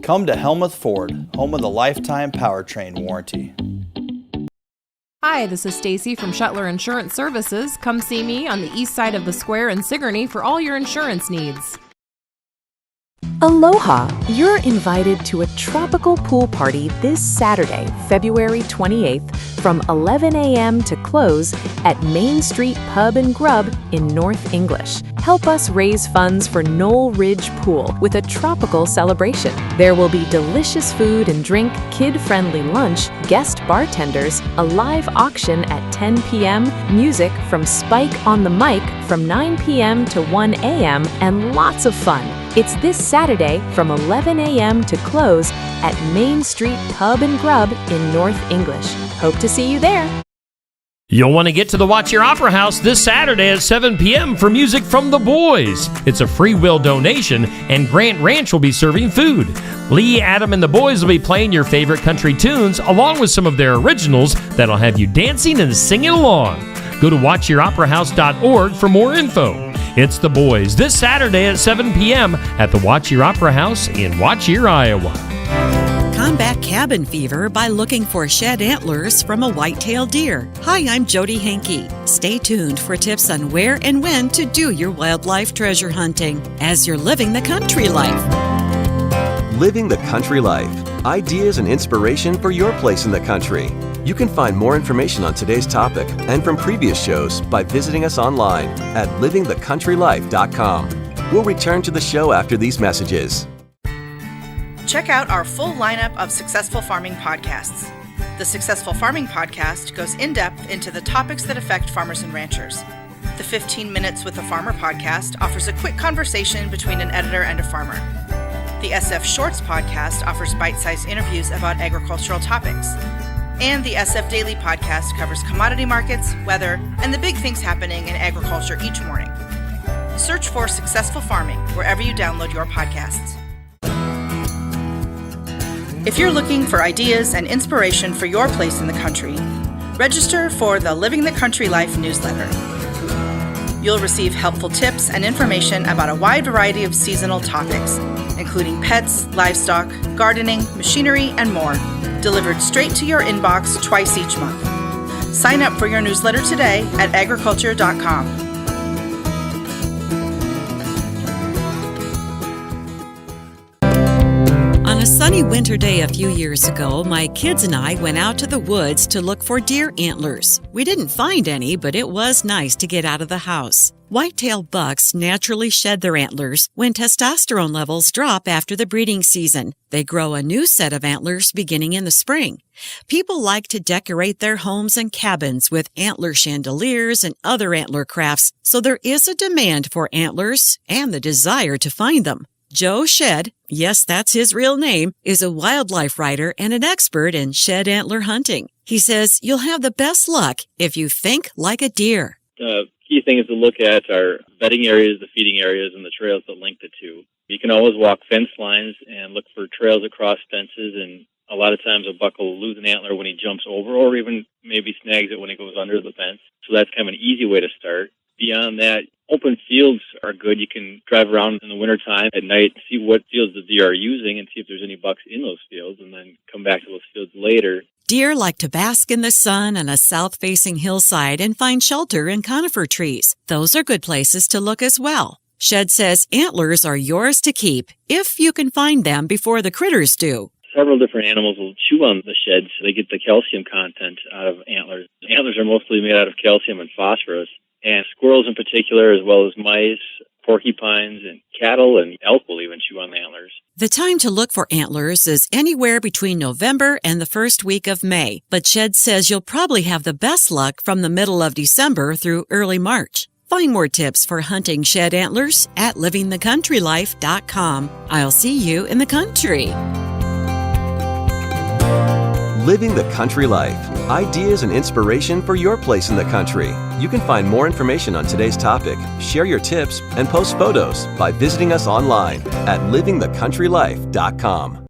Come to Helmuth Ford, home of the lifetime powertrain warranty. Hi, this is Stacy from Shuttler Insurance Services. Come see me on the east side of the square in Sigourney for all your insurance needs. Aloha! You're invited to a tropical pool party this Saturday, February 28th from 11 a.m. to close at Main Street Pub and Grub in North English. Help us raise funds for Knoll Ridge Pool with a tropical celebration. There will be delicious food and drink, kid-friendly lunch, guest bartenders, a live auction at 10 p.m., music from Spike on the Mic from 9 p.m. to 1 a.m., and lots of fun. It's this Saturday from 11 a.m. to close at Main Street Pub and Grub in North English. Hope to see you there. You'll want to get to the Watch Your Opera House this Saturday at 7 p.m. for music from the boys. It's a free will donation, and Grant Ranch will be serving food. Lee, Adam, and the boys will be playing your favorite country tunes along with some of their originals that'll have you dancing and singing along. Go to watchyouroperahouse.org for more info. It's the boys this Saturday at 7 p.m. at the Watch Your Opera House in Watch Your, Iowa. Combat cabin fever by looking for shed antlers from a white-tailed deer. Hi, I'm Jody Hankey. Stay tuned for tips on where and when to do your wildlife treasure hunting as you're living the country life. Living the country life. Ideas and inspiration for your place in the country. You can find more information on today's topic and from previous shows by visiting us online at livingthecountrylife.com. We'll return to the show after these messages. Check out our full lineup of Successful Farming podcasts. The Successful Farming podcast goes in-depth into the topics that affect farmers and ranchers. The 15 Minutes with a Farmer podcast offers a quick conversation between an editor and a farmer. The SF Shorts podcast offers bite-sized interviews about agricultural topics. And the SF Daily podcast covers commodity markets, weather, and the big things happening in agriculture each morning. Search for Successful Farming wherever you download your podcasts. If you're looking for ideas and inspiration for your place in the country, register for the Living the Country Life newsletter. You'll receive helpful tips and information about a wide variety of seasonal topics, including pets, livestock, gardening, machinery, and more, delivered straight to your inbox twice each month. Sign up for your newsletter today at agriculture.com. On a sunny winter day a few years ago, my kids and I went out to the woods to look for deer antlers. We didn't find any, but it was nice to get out of the house. White-tailed bucks naturally shed their antlers when testosterone levels drop after the breeding season. They grow a new set of antlers beginning in the spring. People like to decorate their homes and cabins with antler chandeliers and other antler crafts, so there is a demand for antlers and the desire to find them. Joe Shed, yes, that's his real name, is a wildlife writer and an expert in shed antler hunting. He says you'll have the best luck if you think like a deer. The key thing is to look at our bedding areas, the feeding areas, and the trails that link the two. You can always walk fence lines and look for trails across fences, and a lot of times a buck will lose an antler when he jumps over or even maybe snags it when he goes under the fence. So that's kind of an easy way to start. Beyond that, open fields are good. You can drive around in the wintertime at night, see what fields the deer are using and see if there's any bucks in those fields, and then come back to those fields later. Deer like to bask in the sun on a south-facing hillside and find shelter in conifer trees. Those are good places to look as well. Shed says antlers are yours to keep if you can find them before the critters do. Several different animals will chew on the sheds. They get the calcium content out of antlers. Antlers are mostly made out of calcium and phosphorus. And squirrels in particular, as well as mice, porcupines, and cattle, and elk will even chew on the antlers. The time to look for antlers is anywhere between November and the first week of May, but Shed says you'll probably have the best luck from the middle of December through early March. Find more tips for hunting shed antlers at livingthecountrylife.com. I'll see you in the country. Living the Country Life. Ideas and inspiration for your place in the country. You can find more information on today's topic, share your tips, and post photos by visiting us online at livingthecountrylife.com.